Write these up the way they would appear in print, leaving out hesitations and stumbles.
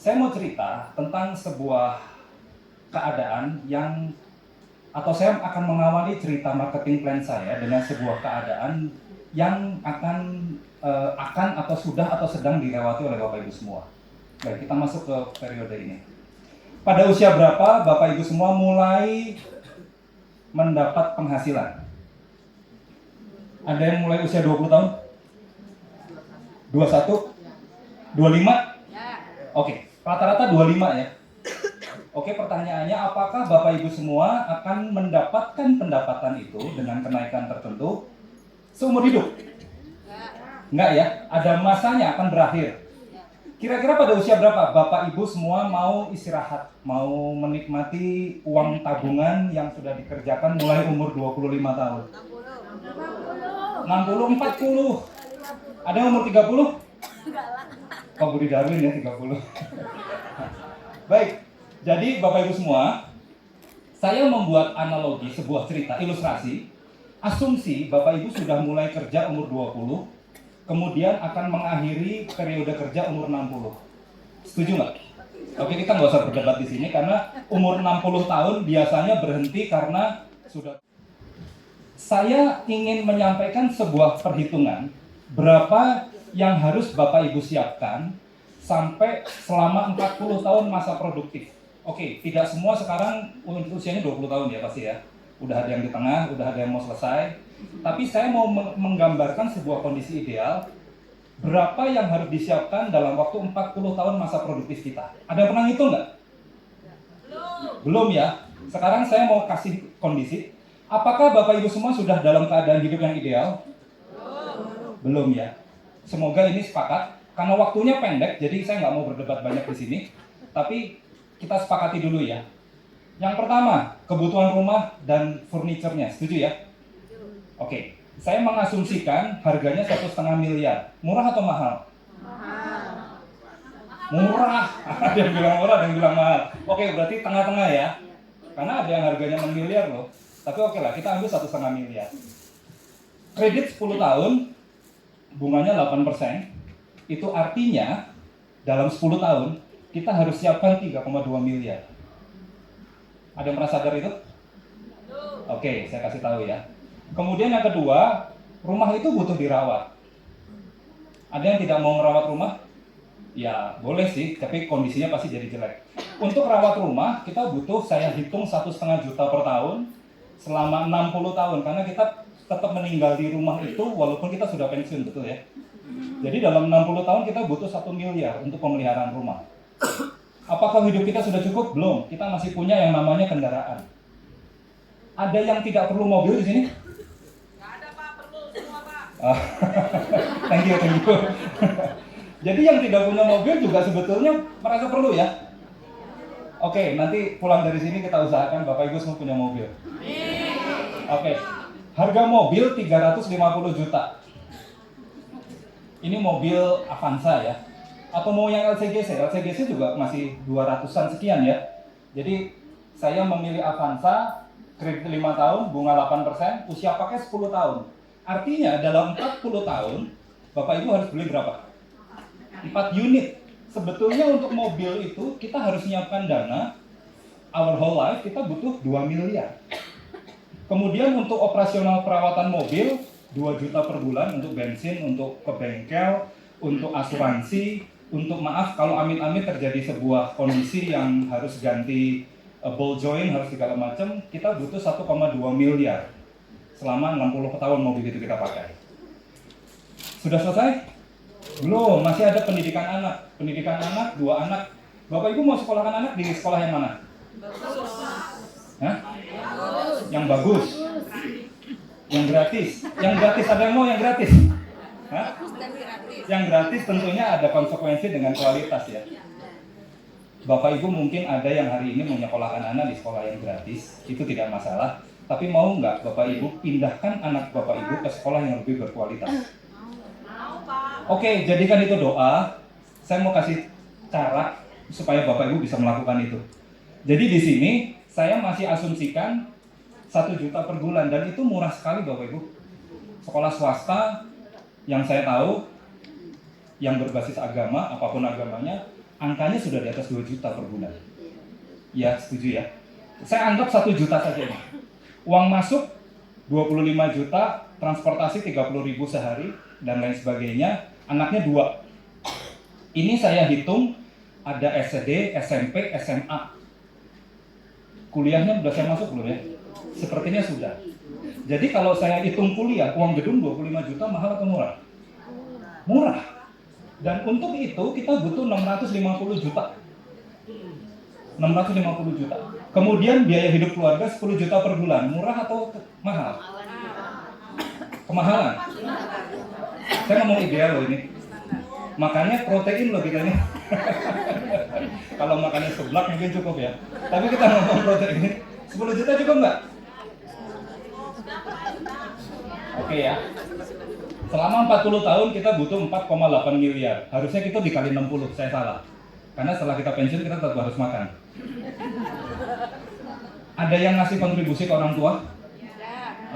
Saya mau cerita tentang sebuah keadaan atau saya akan mengawali cerita marketing plan saya dengan sebuah keadaan yang akan atau sudah atau sedang dilewati oleh Bapak Ibu semua. Baik, kita masuk ke periode ini. Pada usia berapa Bapak Ibu semua mulai mendapat penghasilan? Ada yang mulai usia 20 tahun? 21? 25? Oke, rata-rata 25 ya. Oke, pertanyaannya, apakah Bapak Ibu semua akan mendapatkan pendapatan itu dengan kenaikan tertentu seumur hidup? Enggak ya, ada masanya akan berakhir. Kira-kira pada usia berapa Bapak Ibu semua mau istirahat, mau menikmati uang tabungan yang sudah dikerjakan mulai umur 25 tahun? 60, 40. Ada yang umur 30? Oh, Budi Darwin ya 30. Baik, jadi Bapak Ibu semua, saya membuat analogi sebuah cerita, ilustrasi. Asumsi Bapak Ibu sudah mulai kerja umur 20, kemudian akan mengakhiri periode kerja umur 60. Setuju nggak? Oke, kita nggak usah berdebat di sini karena umur 60 tahun biasanya berhenti karena sudah. Saya ingin menyampaikan sebuah perhitungan berapa yang harus Bapak Ibu siapkan sampai selama 40 tahun masa produktif. Oke, tidak semua sekarang usianya 20 tahun ya pasti ya. Udah ada yang di tengah, udah ada yang mau selesai. Tapi saya mau menggambarkan sebuah kondisi ideal. Berapa yang harus disiapkan dalam waktu 40 tahun masa produktif kita? Ada yang pernah ngitung nggak? Belum ya. Sekarang saya mau kasih kondisi. Apakah Bapak Ibu semua sudah dalam keadaan hidup yang ideal? Belum ya. Semoga ini sepakat. Karena waktunya pendek, jadi saya nggak mau berdebat banyak di sini. Tapi kita sepakati dulu ya. Yang pertama, kebutuhan rumah dan furniturnya. Setuju ya? Oke. Saya mengasumsikan harganya 1,5 miliar. Murah atau mahal? Murah. Ada yang bilang murah, ada yang bilang mahal. Oke, berarti tengah-tengah ya. Karena ada yang harganya 6 miliar loh. Tapi oke lah, kita ambil 1,5 miliar. Kredit 10 tahun, bunganya 8%. Itu artinya dalam 10 tahun kita harus siapkan 3,2 miliar. Ada yang pernah sadar itu? Oke, saya kasih tahu ya. Kemudian yang kedua, rumah itu butuh dirawat. Ada yang tidak mau merawat rumah? Ya boleh sih, tapi kondisinya pasti jadi jelek. Untuk rawat rumah kita butuh, saya hitung 1,5 juta per tahun selama 60 tahun. Karena kita tetap meninggal di rumah itu walaupun kita sudah pensiun, betul ya? Jadi dalam 60 tahun kita butuh 1 miliar untuk pemeliharaan rumah. Apakah hidup kita sudah cukup? Belum. Kita masih punya yang namanya kendaraan. Ada yang tidak perlu mobil di sini? Nggak ada Pak, perlu semua Pak. Thank you. Jadi yang tidak punya mobil juga sebetulnya merasa perlu ya? Oke, nanti pulang dari sini kita usahakan Bapak Ibu semua punya mobil. Oke, harga mobil 350 juta. Ini mobil Avanza ya, atau mau yang LCGC juga masih 200-an sekian ya. Jadi saya memilih Avanza, kredit 5 tahun, bunga 8%, usia pakai 10 tahun. Artinya dalam 40 tahun, Bapak Ibu harus beli berapa? 4 unit. Sebetulnya untuk mobil itu kita harus menyiapkan dana, our whole life kita butuh 2 miliar. Kemudian untuk operasional perawatan mobil, 2 juta per bulan untuk bensin, untuk ke bengkel, untuk asuransi, untuk maaf kalau amit-amit terjadi sebuah kondisi yang harus ganti ball joint, harus segala macam, kita butuh 1,2 miliar selama 60 tahun mobil itu kita pakai. Sudah selesai? Belum, masih ada pendidikan anak. Pendidikan anak, 2 anak. Bapak Ibu mau sekolahkan anak di sekolah yang mana? Bagus. Hah? Yang bagus. Yang gratis. Yang gratis, ada yang mau yang gratis? Hah? Yang gratis tentunya ada konsekuensi dengan kualitas ya. Bapak Ibu mungkin ada yang hari ini menyekolahkan anak di sekolah yang gratis, itu tidak masalah. Tapi mau nggak Bapak Ibu pindahkan anak Bapak Ibu ke sekolah yang lebih berkualitas? Oke, jadikan itu doa. Saya mau kasih cara supaya Bapak Ibu bisa melakukan itu. Jadi di sini saya masih asumsikan 1 juta per bulan, dan itu murah sekali Bapak Ibu. Sekolah swasta yang saya tahu, yang berbasis agama, apapun agamanya, angkanya sudah di atas 2 juta per bulan. Ya, setuju ya? Saya anggap 1 juta saja nih. Uang masuk 25 juta, transportasi 30.000 sehari, dan lain sebagainya. Anaknya 2. Ini saya hitung ada SD, SMP, SMA. Kuliahnya sudah saya masuk belum ya? Sepertinya sudah. Jadi kalau saya hitung kuliah, uang gedung 25 juta mahal atau murah? Murah. Dan untuk itu kita butuh 650 juta. 650 juta. Kemudian biaya hidup keluarga 10 juta per bulan. Murah atau mahal? Kemahalan. Saya ngomong ideal loh ini. Makanya protein loh kita ini. Kalau makannya seblak mungkin cukup ya. Tapi kita ngomong protein. 10 juta cukup nggak? Oke ya. Selama 40 tahun kita butuh 4,8 miliar. Harusnya kita dikali 60, saya salah. Karena setelah kita pensiun kita tetap harus makan. Ada yang ngasih kontribusi ke orang tua?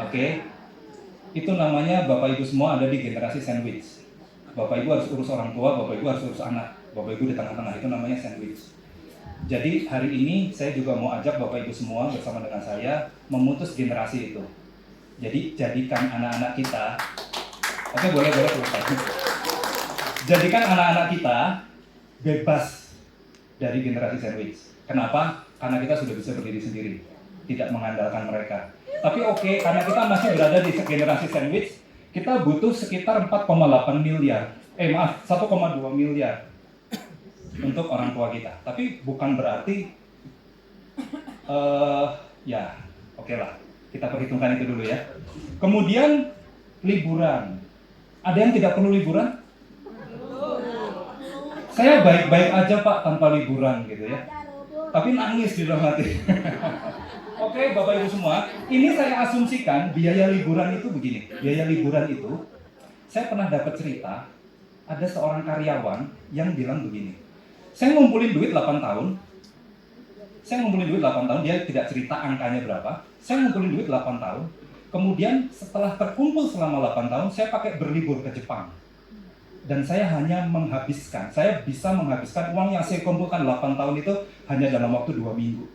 Oke. Itu namanya Bapak Ibu semua ada di generasi sandwich. Bapak Ibu harus urus orang tua, Bapak Ibu harus urus anak. Bapak Ibu di tengah-tengah, itu namanya sandwich. Jadi hari ini saya juga mau ajak Bapak Ibu semua bersama dengan saya memutus generasi itu. Jadi jadikan anak-anak kita, oke boleh selesai. Jadikan anak-anak kita bebas dari generasi sandwich. Kenapa? Karena kita sudah bisa berdiri sendiri, tidak mengandalkan mereka. Tapi oke, karena kita masih berada di generasi sandwich, kita butuh sekitar 4,8 miliar. 1,2 miliar untuk orang tua kita. Tapi bukan berarti ya oke lah, kita perhitungkan itu dulu ya. Kemudian liburan. Ada yang tidak perlu liburan? Saya baik-baik aja Pak tanpa liburan gitu ya. Tapi nangis di dalam hati. Oke, Bapak Ibu semua, ini saya asumsikan biaya liburan itu begini. Biaya liburan itu, saya pernah dapat cerita, ada seorang karyawan yang bilang begini. Saya ngumpulin duit 8 tahun. Dia tidak cerita angkanya berapa. Saya ngumpulin duit 8 tahun. Kemudian setelah terkumpul selama 8 tahun, saya pakai berlibur ke Jepang. Dan saya bisa menghabiskan uang yang saya kumpulkan 8 tahun itu hanya dalam waktu 2 minggu.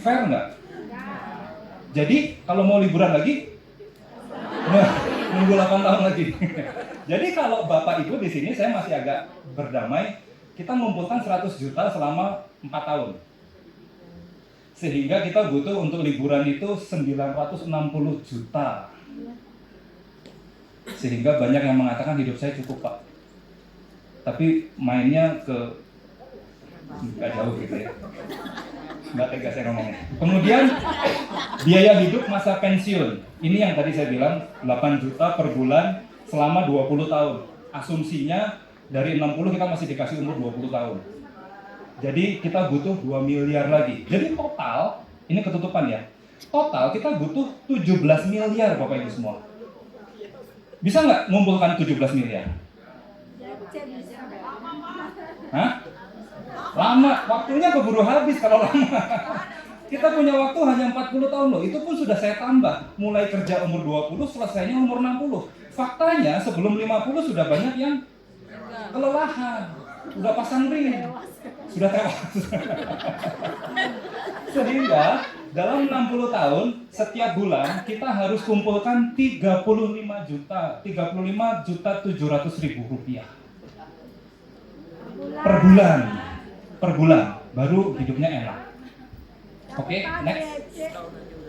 Fair nggak? Jadi kalau mau liburan lagi, nunggu 8 tahun lagi. Jadi kalau Bapak Ibu di sini saya masih agak berdamai. Kita mengumpulkan 100 juta selama 4 tahun. Sehingga kita butuh untuk liburan itu 960 juta. Sehingga banyak yang mengatakan hidup saya cukup Pak. Tapi mainnya nggak jauh gitu ya. Nggak tegas saya ngomongnya. Kemudian biaya hidup masa pensiun. Ini yang tadi saya bilang 8 juta per bulan selama 20 tahun. Asumsinya dari 60 kita masih dikasih umur 20 tahun. Jadi kita butuh 2 miliar lagi. Jadi total, ini ketutupan ya. Total kita butuh 17 miliar Bapak Ibu semua. Bisa nggak ngumpulkan 17 miliar? Hah? Lama, waktunya keburu habis kalau lama. Kita punya waktu hanya 40 tahun loh. Itu pun sudah saya tambah. Mulai kerja umur 20, selesainya umur 60. Faktanya sebelum 50 sudah banyak yang kelelahan, udah pasang ring, sudah tewas. Sehingga dalam 60 tahun setiap bulan kita harus kumpulkan 35 juta 700.000 rupiah per bulan baru hidupnya enak. Oke,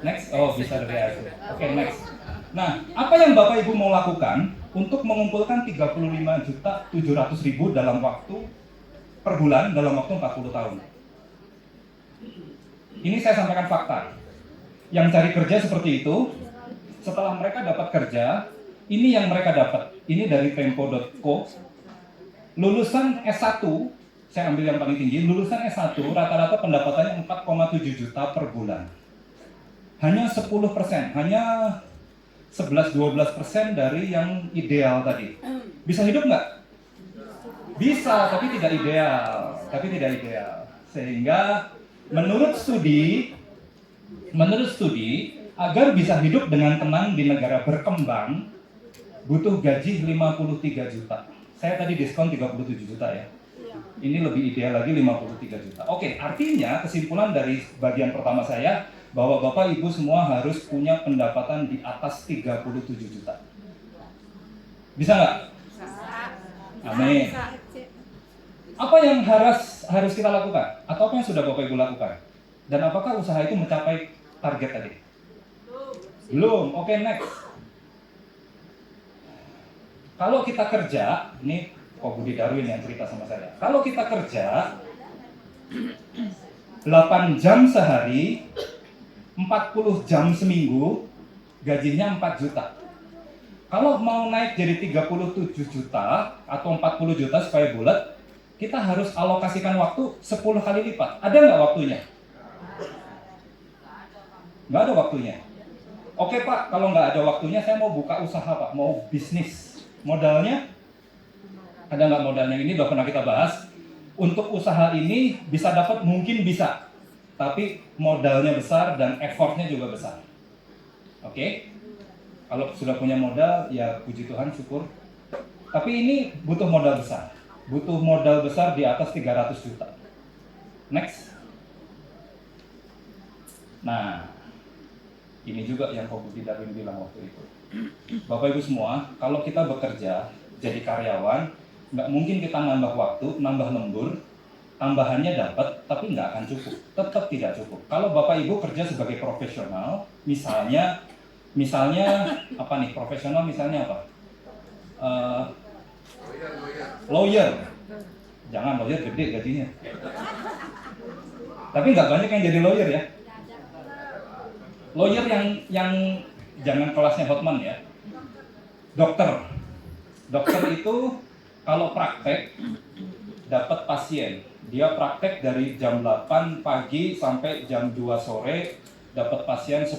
next. Oh bisa dari aku. Oke, next. Nah, apa yang Bapak Ibu mau lakukan untuk mengumpulkan 35 juta 700.000 dalam waktu per bulan dalam waktu 40 tahun? Ini saya sampaikan fakta. Yang cari kerja seperti itu, setelah mereka dapat kerja, ini yang mereka dapat. Ini dari tempo.co. Lulusan S1, saya ambil yang paling tinggi, lulusan S1 rata-rata pendapatannya 4,7 juta per bulan. Hanya 10%, hanya 11-12% dari yang ideal tadi. Bisa hidup nggak? Bisa, tapi tidak ideal. Sehingga menurut studi, agar bisa hidup dengan tenang di negara berkembang, butuh gaji 53 juta. Saya tadi diskon 37 juta ya. Ini lebih ideal lagi 53 juta. Oke, artinya kesimpulan dari bagian pertama saya bahwa Bapak Ibu semua harus punya pendapatan di atas 37 juta. Bisa nggak? Amin. Apa yang harus kita lakukan? Atau apa yang sudah Bapak Ibu lakukan? Dan apakah usaha itu mencapai target tadi? Belum. Oke, next. Kalau kita kerja, ini Kok Budi Darwin yang cerita sama saya. Kalau kita kerja 8 jam sehari, 40 jam seminggu, gajinya 4 juta. Kalau mau naik jadi 37 juta atau 40 juta supaya bulat, kita harus alokasikan waktu 10 kali lipat. Ada nggak waktunya? Nggak ada waktunya. Oke Pak, kalau nggak ada waktunya saya mau buka usaha Pak, mau bisnis. Modalnya? Ada nggak modalnya? Ini udah pernah kita bahas. Untuk usaha ini bisa dapat, mungkin bisa. Tapi modalnya besar dan effortnya juga besar. Oke? Kalau sudah punya modal, ya puji Tuhan, syukur. Tapi ini butuh modal besar. Butuh modal besar di atas 300 juta. Next. Nah, ini juga yang Kok Budi Darwin bilang waktu itu. Bapak Ibu semua, kalau kita bekerja jadi karyawan, nggak mungkin kita nambah waktu, nambah lembur, tambahannya dapat, tapi nggak akan cukup. Tetap tidak cukup. Kalau Bapak Ibu kerja sebagai profesional, misalnya apa nih? Profesional misalnya apa? Lawyer. Jangan lawyer gede gajinya. Tapi nggak banyak yang jadi lawyer ya. Lawyer yang jangan kelasnya Hotman ya. Dokter itu kalau praktek dapat pasien, dia praktek dari jam 8 pagi sampai jam 2 sore, dapat pasien 10.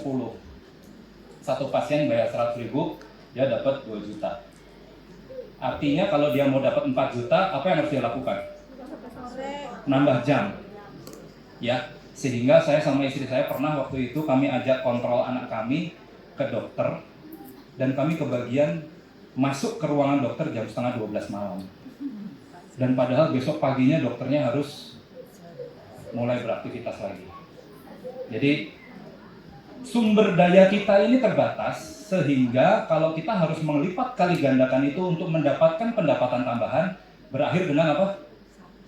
Satu pasien bayar 100.000, dia dapat 2 juta. Artinya kalau dia mau dapat 4 juta, apa yang harus dia lakukan? Nambah jam. Ya, sehingga saya sama istri saya pernah waktu itu kami ajak kontrol anak kami ke dokter, dan kami kebagian masuk ke ruangan dokter jam setengah 12 malam. Dan padahal besok paginya dokternya harus mulai beraktivitas lagi. Jadi sumber daya kita ini terbatas, sehingga kalau kita harus melipat kali gandakan itu untuk mendapatkan pendapatan tambahan, berakhir dengan apa?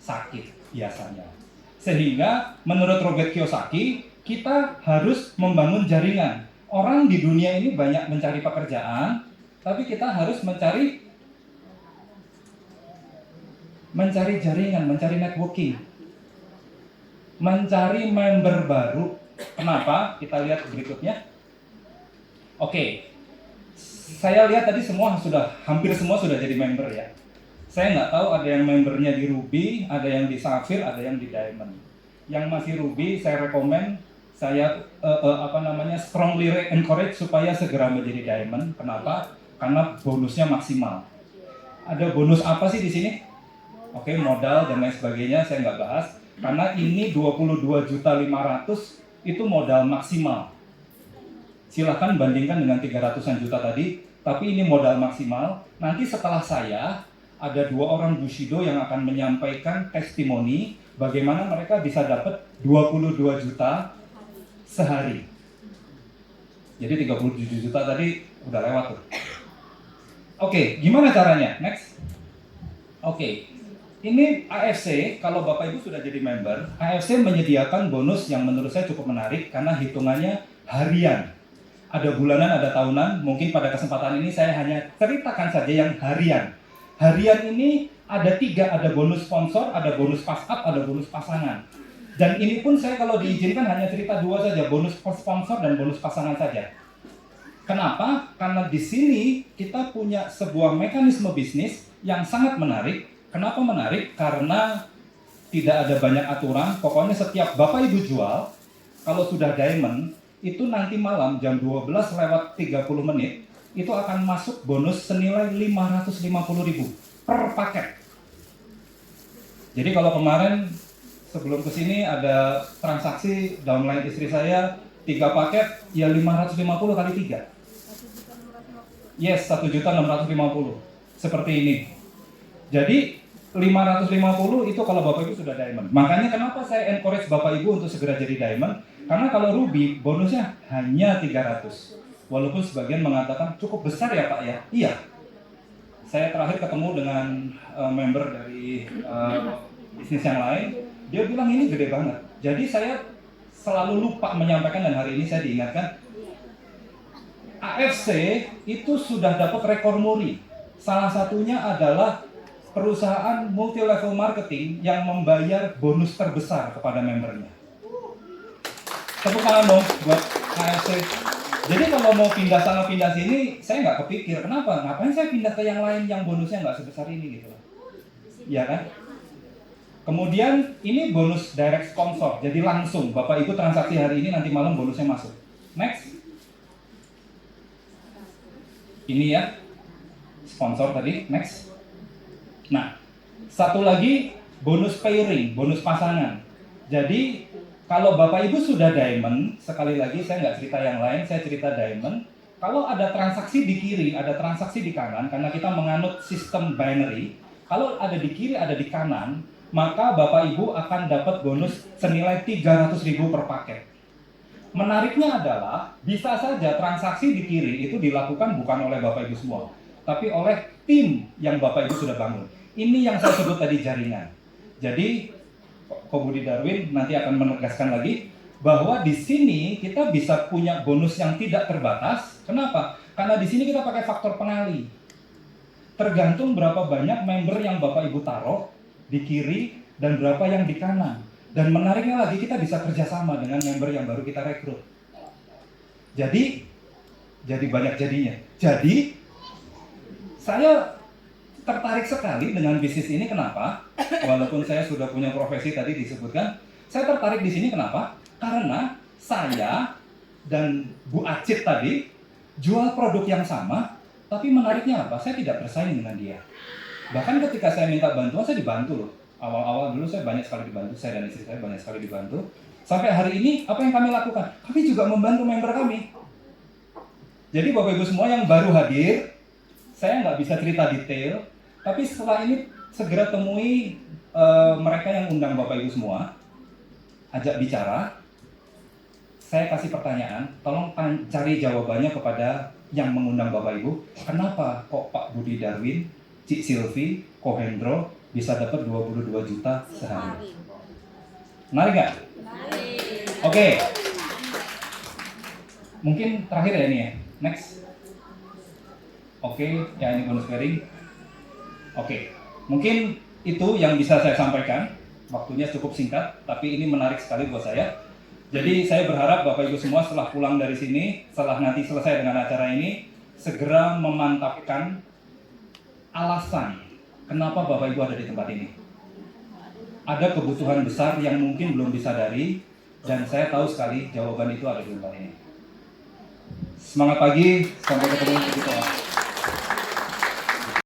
Sakit biasanya. Sehingga menurut Robert Kiyosaki, kita harus membangun jaringan. Orang di dunia ini banyak mencari pekerjaan, tapi kita harus mencari jaringan, mencari networking, mencari member baru. Kenapa? Kita lihat berikutnya. Oke, saya lihat tadi hampir semua sudah jadi member ya. Saya nggak tahu, ada yang membernya di Ruby, ada yang di Sapphire, ada yang di Diamond. Yang masih Ruby, saya rekomen, saya strongly encourage supaya segera menjadi Diamond. Kenapa? Karena bonusnya maksimal. Ada bonus apa sih di sini? Oke, modal dan lain sebagainya saya nggak bahas. Karena ini 22.500.000 itu modal maksimal. Silahkan bandingkan dengan 300-an juta tadi, tapi ini modal maksimal. Nanti setelah saya, ada 2 orang Bushido yang akan menyampaikan testimoni bagaimana mereka bisa dapat 22 juta sehari. Jadi 37 juta tadi udah lewat tuh. Oke, gimana caranya? Next. Oke, ini AFC, kalau Bapak Ibu sudah jadi member, AFC menyediakan bonus yang menurut saya cukup menarik karena hitungannya harian. Ada bulanan, ada tahunan, mungkin pada kesempatan ini saya hanya ceritakan saja yang harian. Harian ini ada 3, ada bonus sponsor, ada bonus pass up, ada bonus pasangan. Dan ini pun saya kalau diizinkan hanya cerita 2 saja, bonus sponsor dan bonus pasangan saja. Kenapa? Karena di sini kita punya sebuah mekanisme bisnis yang sangat menarik. Kenapa menarik? Karena tidak ada banyak aturan. Pokoknya setiap Bapak Ibu jual, kalau sudah Diamond, itu nanti malam jam 12:30 itu akan masuk bonus senilai 550.000 per paket. Jadi kalau kemarin sebelum kesini ada transaksi downline istri saya 3 paket, ya 550 kali 3. Yes, 1.650.000. Seperti ini. Jadi 550 itu kalau Bapak Ibu sudah diamond. Makanya kenapa saya encourage Bapak Ibu untuk segera jadi diamond? Karena kalau ruby bonusnya hanya 300. Walaupun sebagian mengatakan cukup besar ya Pak ya. Iya. Saya terakhir ketemu dengan member dari bisnis yang lain, dia bilang ini gede banget. Jadi saya selalu lupa menyampaikan dan hari ini saya diingatkan, AFC itu sudah dapat rekor muri. Salah satunya adalah perusahaan multi level marketing yang membayar bonus terbesar kepada membernya. Tepuk tangan dong buat AFC. Jadi kalau mau pindah sana pindah sini, saya nggak kepikir kenapa, ngapain saya pindah ke yang lain yang bonusnya nggak sebesar ini gitu loh. Iya kan? Kemudian ini bonus direct sponsor, jadi langsung Bapak Ibu transaksi hari ini nanti malam bonusnya masuk. Next. Ini ya, sponsor tadi, next. Nah, satu lagi bonus pairing, bonus pasangan. Jadi kalau Bapak Ibu sudah diamond, sekali lagi saya nggak cerita yang lain, saya cerita diamond. Kalau ada transaksi di kiri, ada transaksi di kanan, karena kita menganut sistem binary. Kalau ada di kiri, ada di kanan, maka Bapak Ibu akan dapat bonus senilai 300.000 per paket. Menariknya adalah, bisa saja transaksi di kiri itu dilakukan bukan oleh Bapak Ibu semua, tapi oleh tim yang Bapak Ibu sudah bangun. Ini yang saya sebut tadi jaringan. Jadi, Ko Budi Darwin nanti akan menegaskan lagi, bahwa di sini kita bisa punya bonus yang tidak terbatas. Kenapa? Karena di sini kita pakai faktor pengali. Tergantung berapa banyak member yang Bapak Ibu taruh di kiri dan berapa yang di kanan. Dan menariknya lagi kita bisa kerjasama dengan member yang baru kita rekrut. Jadi banyak jadinya. Jadi saya tertarik sekali dengan bisnis ini. Kenapa? Walaupun saya sudah punya profesi tadi disebutkan, saya tertarik di sini kenapa? Karena saya dan Bu Acit tadi jual produk yang sama, tapi menariknya apa? Saya tidak bersaing dengan dia. Bahkan ketika saya minta bantuan, saya dibantu loh. Awal-awal dulu saya banyak sekali dibantu, saya dan istri saya banyak sekali dibantu. Sampai hari ini, apa yang kami lakukan? Kami juga membantu member kami. Jadi Bapak Ibu semua yang baru hadir, saya nggak bisa cerita detail, tapi setelah ini segera temui mereka yang undang Bapak Ibu semua, ajak bicara, saya kasih pertanyaan, tolong cari jawabannya kepada yang mengundang Bapak Ibu. Kenapa kok Pak Budi Darwin, Cik Silvi, Ko Hendro bisa dapat 22 juta sehari? Menarik nggak? Oke. Mungkin terakhir ya ini ya. Next. Oke, ya ini bonus pairing. Oke. Mungkin itu yang bisa saya sampaikan. Waktunya cukup singkat, tapi ini menarik sekali buat saya. Jadi saya berharap Bapak Ibu semua setelah pulang dari sini, setelah nanti selesai dengan acara ini, segera memantapkan alasan kenapa Bapak Ibu ada di tempat ini. Ada kebutuhan besar yang mungkin belum disadari, dan saya tahu sekali jawaban itu ada di tempat ini. Semangat pagi, sampai ketemu di sekolah.